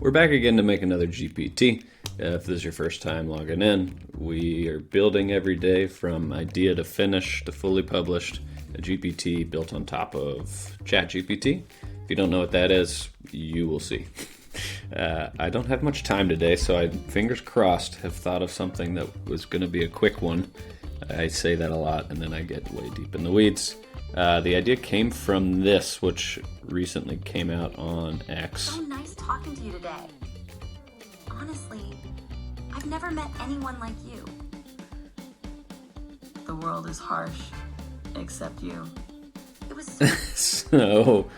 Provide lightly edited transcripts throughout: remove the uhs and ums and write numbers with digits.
We're back again to make another GPT. If this is your first time logging in, we are building every day from idea to finish to fully published, a GPT built on top of ChatGPT. If you don't know what that is, you will see. I don't have much time today, so I, fingers crossed, have thought of something that was going to be a quick one. I say that a lot, and then I get way deep in the weeds. The idea came from this, which recently came out on X. So nice talking to you today. Honestly, I've never met anyone like you. The world is harsh, except you. It was So,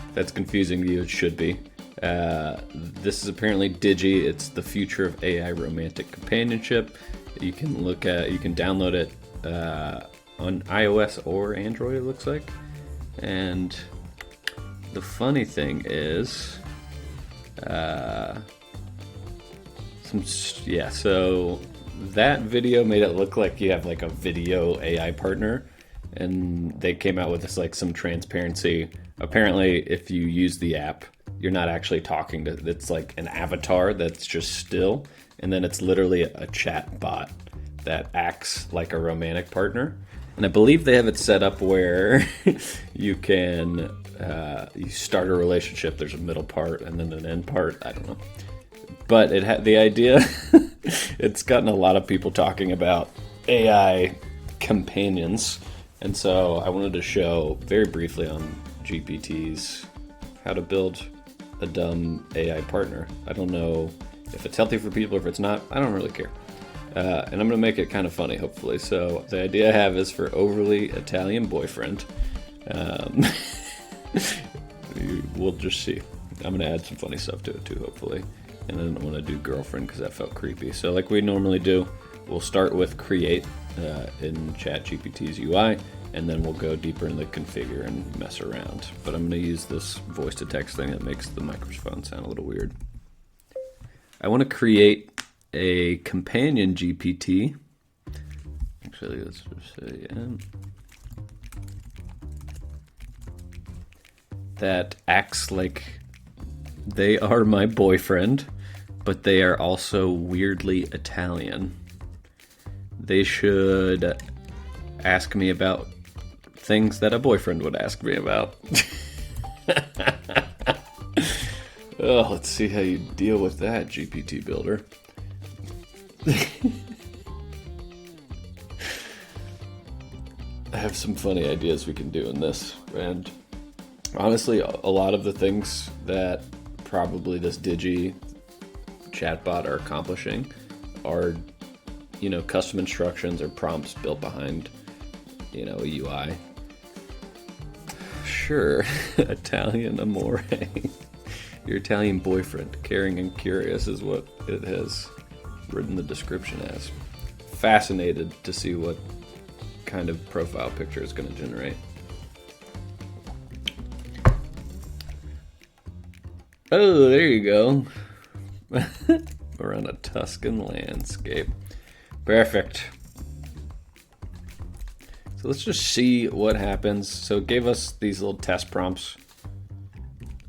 if that's confusing to you, it should be. This is apparently Digi. It's the future of AI romantic companionship. You can download it on iOS or Android, it looks like. And the funny thing is, so that video made it look like you have like a video AI partner, and they came out with this like some transparency. Apparently, if you use the app, you're not actually talking to, it's like an avatar that's just still, and then it's literally a chat bot that acts like a romantic partner. And I believe they have it set up where you can you start a relationship. There's a middle part and then an end part. I don't know, but it had the idea. It's gotten a lot of people talking about AI companions, and so I wanted to show very briefly on GPT's how to build a dumb AI partner. I don't know if it's healthy for people or if it's not. I don't really care. And I'm going to make it kind of funny, hopefully. So the idea I have is for overly Italian boyfriend. We'll just see. I'm going to add some funny stuff to it too, hopefully. And then I want to do girlfriend because that felt creepy. So like we normally do, we'll start with create in ChatGPT's UI, and then we'll go deeper in the configure and mess around. But I'm going to use this voice to text thing that makes the microphone sound a little weird. I want to create a companion GPT. Actually, let's just say that acts like they are my boyfriend, but they are also weirdly Italian. They should ask me about things that a boyfriend would ask me about. Oh, let's see how you deal with that, GPT builder. I have some funny ideas we can do in this, and honestly, a lot of the things that probably this Digi chatbot are accomplishing are, custom instructions or prompts built behind, a UI. Sure, Italian amore. Your Italian boyfriend, caring and curious is what it has written the description as. Fascinated to see what kind of profile picture it's going to generate. Oh, there you go. We're on a Tuscan landscape. Perfect. So let's just see what happens. So it gave us these little test prompts.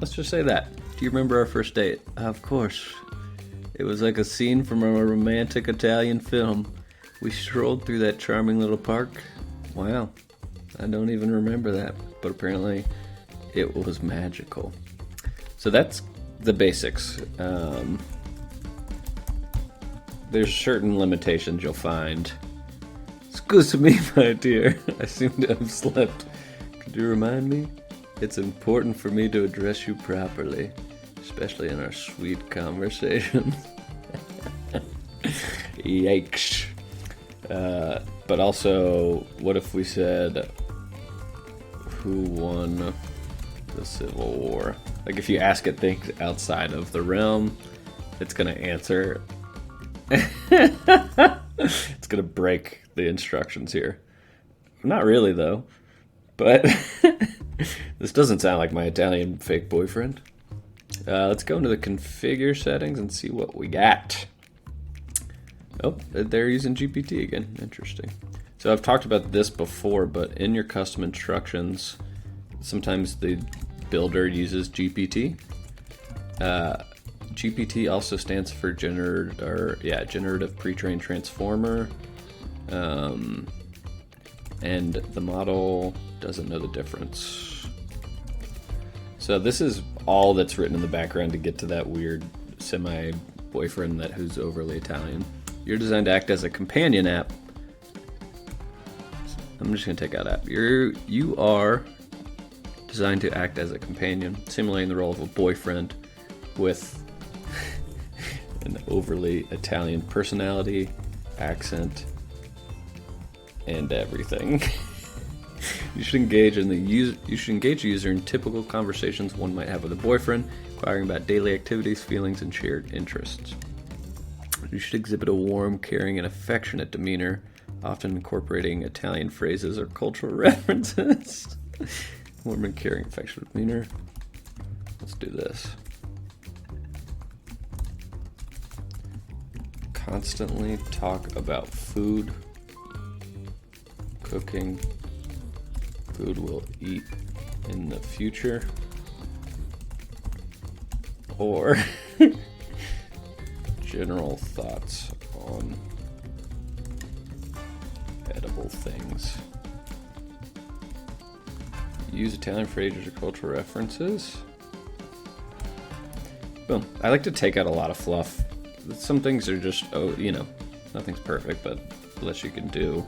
Let's just say that. Do you remember our first date? Of course. It was like a scene from a romantic Italian film. We strolled through that charming little park. Wow. I don't even remember that, but apparently it was magical. So that's the basics. There's certain limitations you'll find. Excuse me, my dear. I seem to have slept. Could you remind me? It's important for me to address you properly, especially in our sweet conversations. Yikes. But also, what if we said, who won the Civil War? Like if you ask it things outside of the realm, it's going to answer. It's going to break the instructions here. Not really, though. But this doesn't sound like my Italian fake boyfriend. Let's go into the configure settings and see what we got. Oh, they're using GPT again. Interesting. So I've talked about this before, but in your custom instructions, sometimes the builder uses GPT. GPT also stands for generative pre-trained transformer. And the model doesn't know the difference. So this is all that's written in the background to get to that weird semi-boyfriend who's overly Italian. You're designed to act as a companion app. I'm just going to take out app. You are designed to act as a companion, simulating the role of a boyfriend with an overly Italian personality, accent, and everything. You should engage the user in typical conversations one might have with a boyfriend, inquiring about daily activities, feelings, and shared interests. You should exhibit a warm, caring, and affectionate demeanor, often incorporating Italian phrases or cultural references. Warm and caring, affectionate demeanor. Let's do this. Constantly talk about food, cooking, food we'll eat in the future, or general thoughts on edible things. Use Italian phrases or cultural references. Boom. I like to take out a lot of fluff. Some things are just, nothing's perfect, but the less you can do,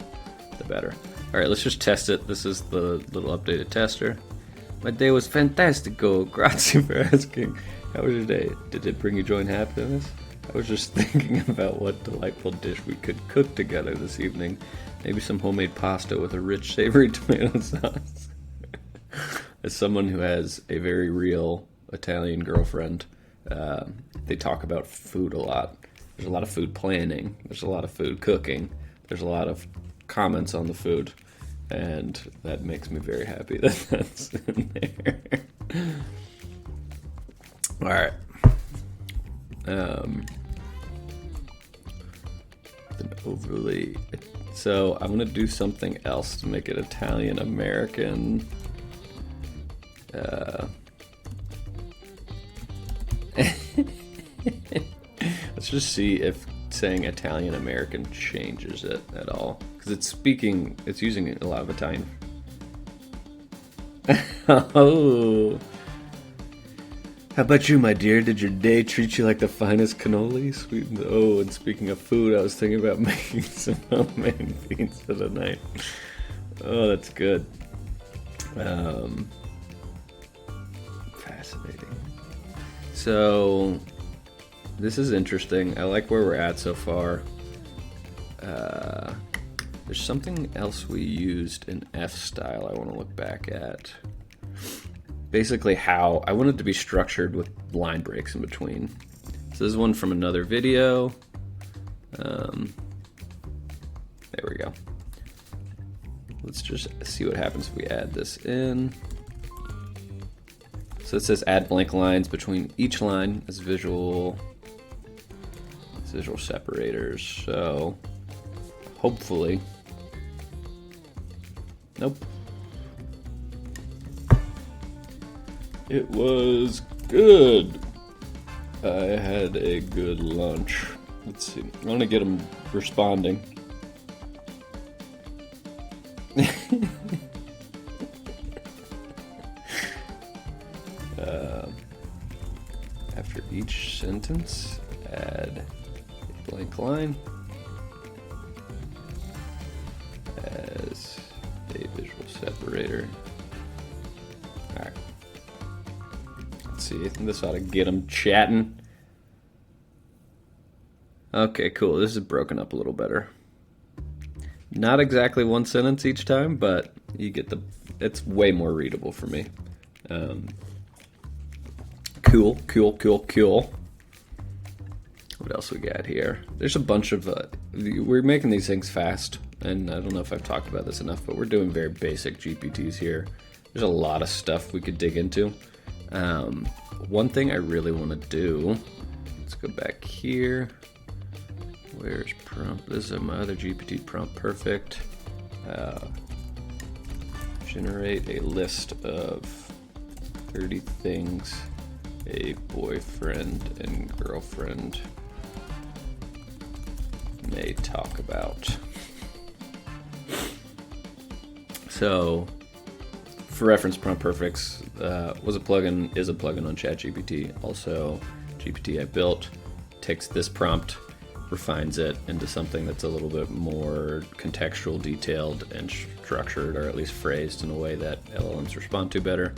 the better. All right, let's just test it. This is the little updated tester. My day was fantastico. Grazie for asking. How was your day? Did it bring you joy and happiness? I was just thinking about what delightful dish we could cook together this evening. Maybe some homemade pasta with a rich, savory tomato sauce. As someone who has a very real Italian girlfriend, they talk about food a lot. There's a lot of food planning. There's a lot of food cooking. There's a lot of comments on the food. And that makes me very happy that that's in there. All right. So I'm gonna do something else to make it Italian American. Let's just see if saying Italian American changes it at all, because it's using a lot of Italian. Oh. How about you, my dear? Did your day treat you like the finest cannoli? Sweet. Oh, and speaking of food, I was thinking about making some homemade pizza tonight. Oh, that's good. Fascinating. So, this is interesting. I like where we're at so far. There's something else we used in F-style I want to look back at. Basically how I want it to be structured with line breaks in between. So this is one from another video. There we go. Let's just see what happens if we add this in. So it says add blank lines between each line as visual separators. So hopefully, nope. It was good. I had a good lunch. Let's see. I want to get him responding. After each sentence, add a blank line as a visual separator. All right. Let's see. I think this ought to get them chatting. Okay, cool. This is broken up a little better. Not exactly one sentence each time, but you get it's way more readable for me. Cool. What else we got here? There's a bunch of, we're making these things fast, and I don't know if I've talked about this enough, but we're doing very basic GPTs here. There's a lot of stuff we could dig into. One thing I really want to do, let's go back here. Where's prompt? This is my other GPT prompt. Perfect. Generate a list of 30 things a boyfriend and girlfriend may talk about. So, for reference, Prompt Perfects is a plugin on ChatGPT. Also, GPT I built takes this prompt, refines it into something that's a little bit more contextual, detailed, and structured, or at least phrased in a way that LLMs respond to better.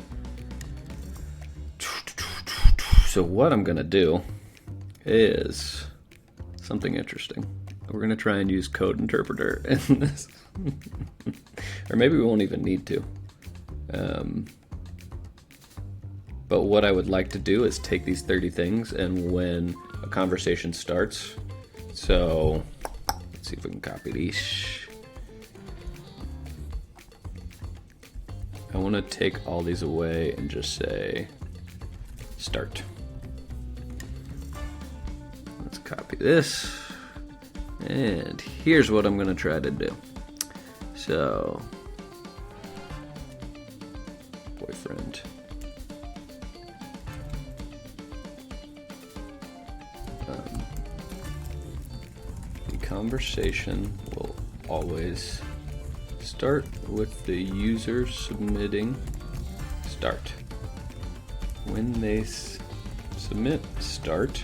So what I'm going to do is something interesting. We're going to try and use Code Interpreter in this. Or maybe we won't even need to. But what I would like to do is take these 30 things, and when a conversation starts, so let's see if we can copy these. I want to take all these away and just say start. Let's copy this. And here's what I'm going to try to do. So, boyfriend. The conversation will always start with the user submitting start. When they submit start,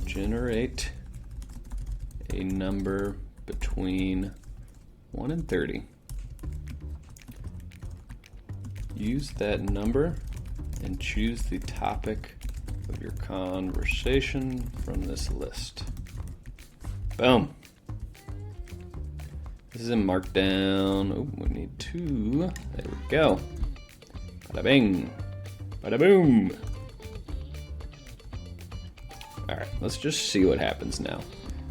generate a number between 1 and 30. Use that number and choose the topic of your conversation from this list. Boom. This is in Markdown. Oh, we need 2. There we go. Bada bing. Bada boom. Alright, let's just see what happens now.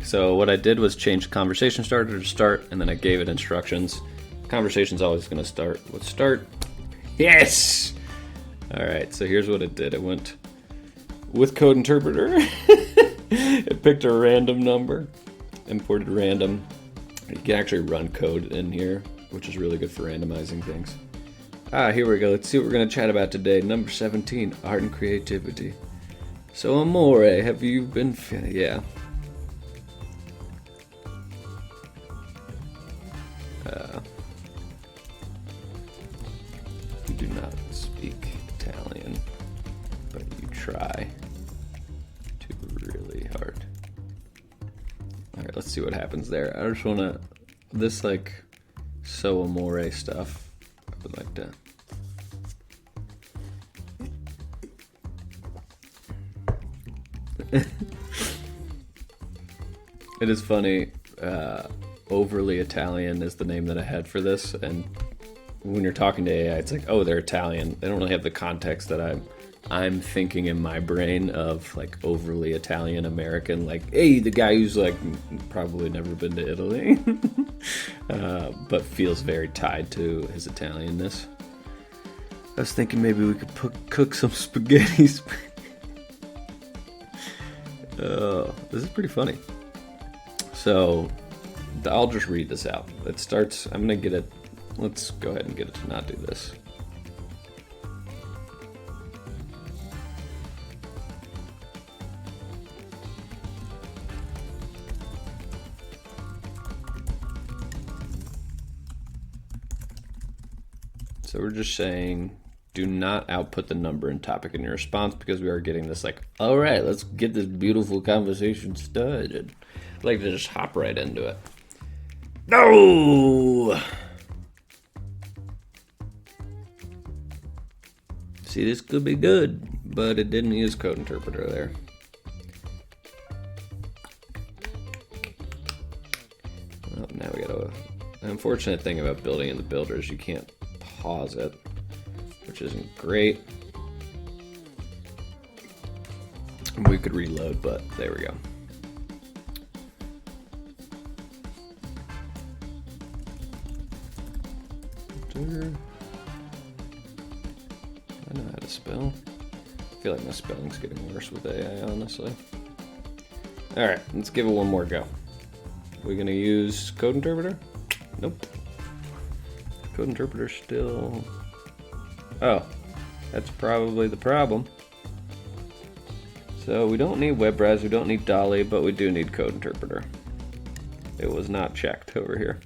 So what I did was change conversation starter to start, and then I gave it instructions. Conversation's always going to start with start. Yes! Alright, so here's what it did. It went with Code Interpreter. It picked a random number, imported random. You can actually run code in here, which is really good for randomizing things. Here we go. Let's see what we're going to chat about today. Number 17, art and creativity. So, Amore, have you been... Yeah. You do not speak Italian, but you try too really hard. Alright, let's see what happens there. I just want to... This, like, so Amore stuff, I would like to... It is funny, overly Italian is the name that I had for this, and when you're talking to AI, it's like, oh, they're Italian. They don't really have the context that I'm thinking in my brain of, like, overly Italian American, like, hey, the guy who's, like, probably never been to Italy, but feels very tied to his Italianness. I was thinking maybe we could cook some spaghetti. This is pretty funny. So, I'll just read this out. It starts, I'm going to get it, let's go ahead and get it to not do this. So we're just saying, do not output the number and topic in your response, because we are getting this like, all right, let's get this beautiful conversation started. I'd like to just hop right into it. No! See, this could be good, but it didn't use Code Interpreter there. Well, now we gotta... The unfortunate thing about building in the builder is you can't pause it, which isn't great. We could reload, but there we go. I know how to spell. I feel like my spelling's getting worse with AI, honestly. Alright, let's give it one more go. We're gonna use Code Interpreter? Nope. Code Interpreter still... Oh, That's probably the problem. So we don't need web browser, we don't need Dolly, but we do need code interpreter. It was not checked over here.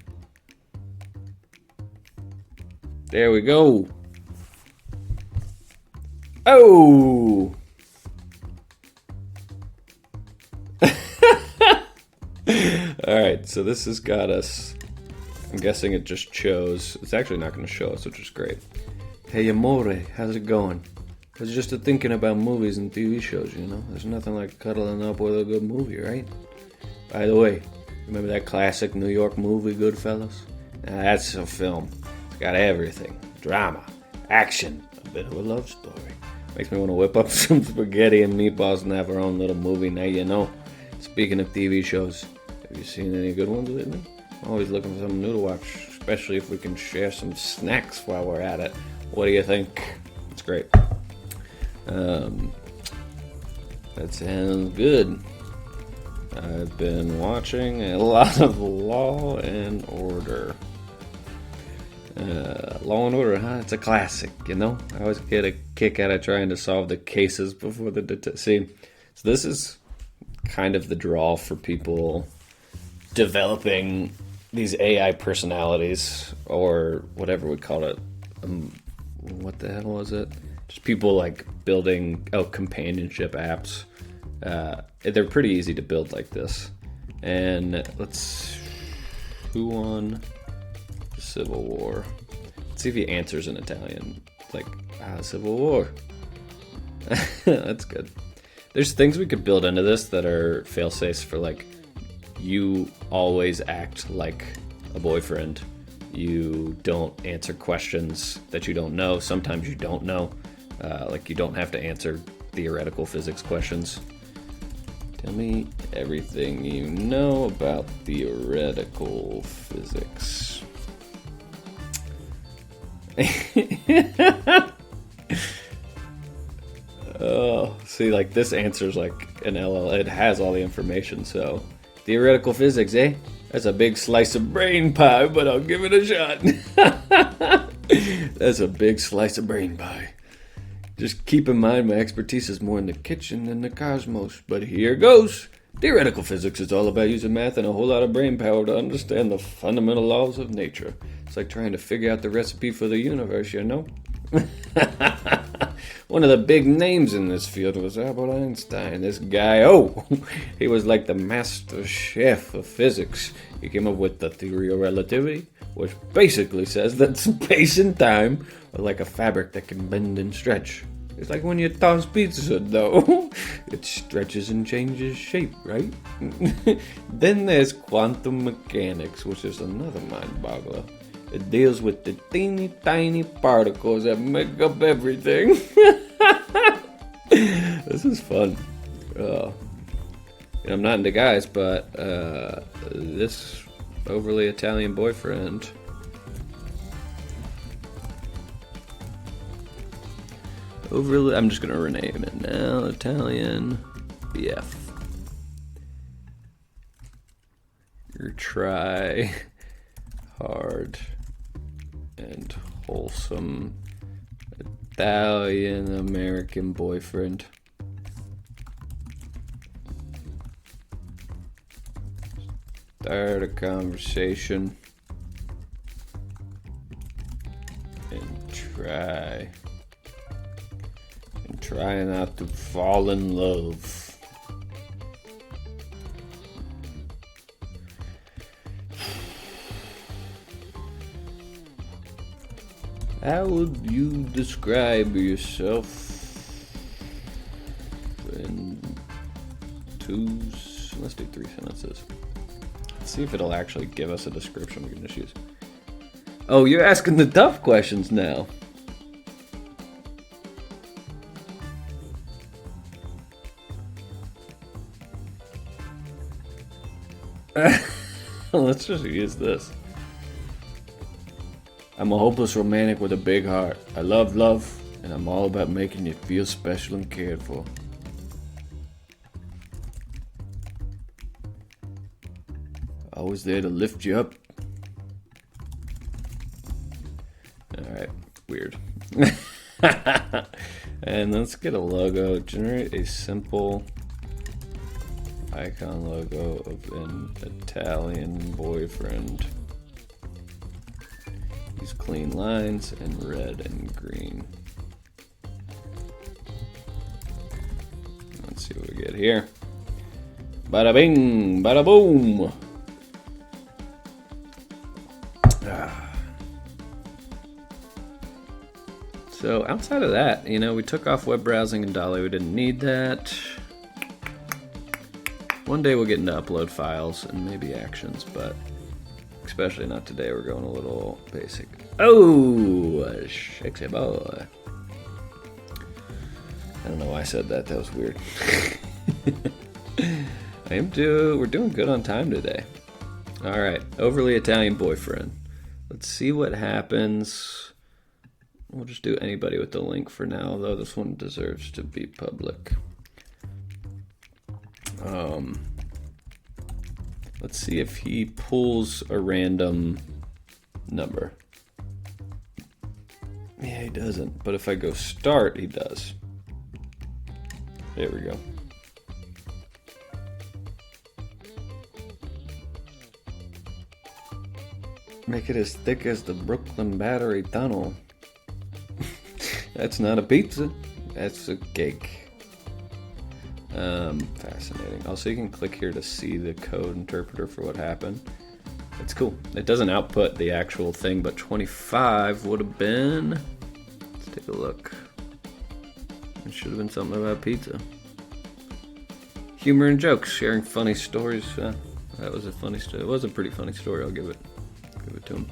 There we go. Oh! Alright, so this has got us. I'm guessing it just chose. It's actually not going to show us, which is great. Hey, amore, how's it going? I was just thinking about movies and TV shows, you know? There's nothing like cuddling up with a good movie, right? By the way, remember that classic New York movie, Goodfellas? Now, that's a film. It's got everything. Drama, action, a bit of a love story. Makes me want to whip up some spaghetti and meatballs and have our own little movie. Now you know. Speaking of TV shows, have you seen any good ones lately? I'm always looking for something new to watch, especially if we can share some snacks while we're at it. What do you think? It's great. That sounds good. I've been watching a lot of Law and Order. Law and Order, huh? It's a classic, you know? I always get a kick out of trying to solve the cases before the see. So this is kind of the draw for people developing these AI personalities, or whatever we call it. What the hell was it? Just people like building companionship apps. They're pretty easy to build like this. And who won the Civil War? Let's see if he answers in Italian. Like, Civil War. That's good. There's things we could build into this that are fail-safes for, like, you always act like a boyfriend. You don't answer questions that you don't know. Sometimes you don't know. Like, you don't have to answer theoretical physics questions. Tell me everything you know about theoretical physics. Oh, see, like, this answer's like an LL. It has all the information, so. Theoretical physics, eh? That's a big slice of brain pie, but I'll give it a shot. That's a big slice of brain pie. Just keep in mind my expertise is more in the kitchen than the cosmos, but here goes. Theoretical physics is all about using math and a whole lot of brain power to understand the fundamental laws of nature. It's like trying to figure out the recipe for the universe, you know? One of the big names in this field was Albert Einstein. This guy, he was like the master chef of physics. He came up with the theory of relativity, which basically says that space and time are like a fabric that can bend and stretch. It's like when you toss pizza dough. It stretches and changes shape, right? Then there's quantum mechanics, which is another mind-boggler. It deals with the teeny tiny particles that make up everything. This is fun. And I'm not into guys, but this overly Italian boyfriend. I'm just gonna rename it now. Italian BF. Your try hard and wholesome Italian American boyfriend. Start a conversation and try not to fall in love. How would you describe yourself in let's do 3 sentences. Let's see if it'll actually give us a description we can just use. Oh, you're asking the tough questions now. Let's just use this. I'm a hopeless romantic with a big heart. I love love, and I'm all about making you feel special and cared for. Always there to lift you up. Alright, weird. And let's get a logo. Generate a simple icon logo of an Italian boyfriend. Use clean lines and red and green. Let's see what we get here. Bada bing, bada boom. So outside of that, you know, we took off web browsing and Dolly. We didn't need that. One day we'll get into upload files and maybe actions, but especially not today. We're going a little basic. Oh, sexy boy. I don't know why I said that. That was weird. We're doing good on time today. All right, overly Italian boyfriend. Let's see what happens. We'll just do anybody with the link for now, though this one deserves to be public. Let's see if he pulls a random number. Yeah, he doesn't. But if I go start, he does. There we go. Make it as thick as the Brooklyn Battery Tunnel. That's not a pizza. That's a cake. Fascinating. Also, you can click here to see the code interpreter for what happened. It's cool. It doesn't output the actual thing, but 25 would have been... Let's take a look. It should have been something about pizza. Humor and jokes, sharing funny stories. That was a funny story. It was a pretty funny story. I'll give it to him.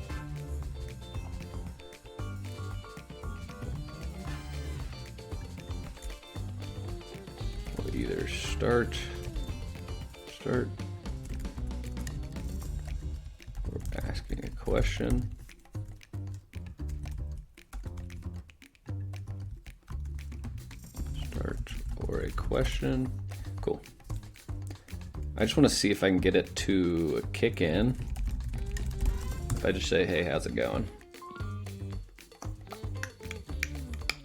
We'll either start, or asking a question. Start or a question. Cool. I just want to see if I can get it to kick in. If I just say, hey, how's it going?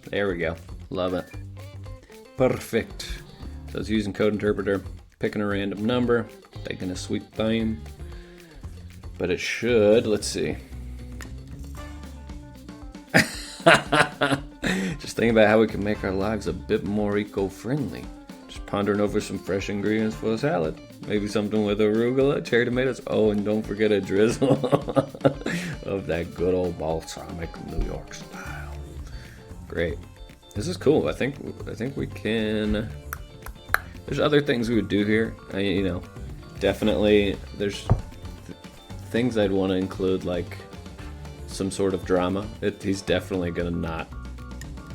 There we go. Love it. Perfect. So it's using code interpreter, picking a random number, taking a sweet time. But it should, let's see. Just thinking about how we can make our lives a bit more eco-friendly. Just pondering over some fresh ingredients for a salad. Maybe something with arugula, cherry tomatoes. Oh, and don't forget a drizzle of that good old balsamic New York style. Great. This is cool. I think we can. There's other things we would do here. You know, definitely there's things I'd want to include, like some sort of drama. He's definitely gonna not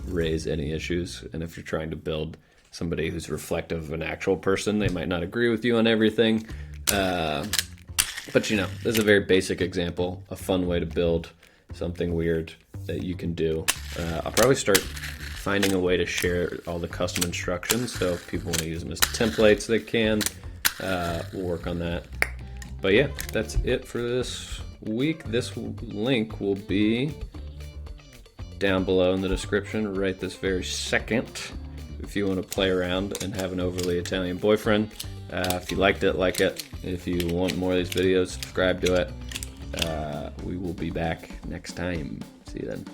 raise any issues. And if you're trying to build somebody who's reflective of an actual person, they might not agree with you on everything. But you know, this is a very basic example, a fun way to build something weird that you can do. I'll probably start finding a way to share all the custom instructions, so if people want to use them as templates, they can. We'll work on that. But yeah, that's it for this week. This link will be down below in the description right this very second if you want to play around and have an overly Italian boyfriend. If you liked it, like it. If you want more of these videos, subscribe to it. We will be back next time. See you then.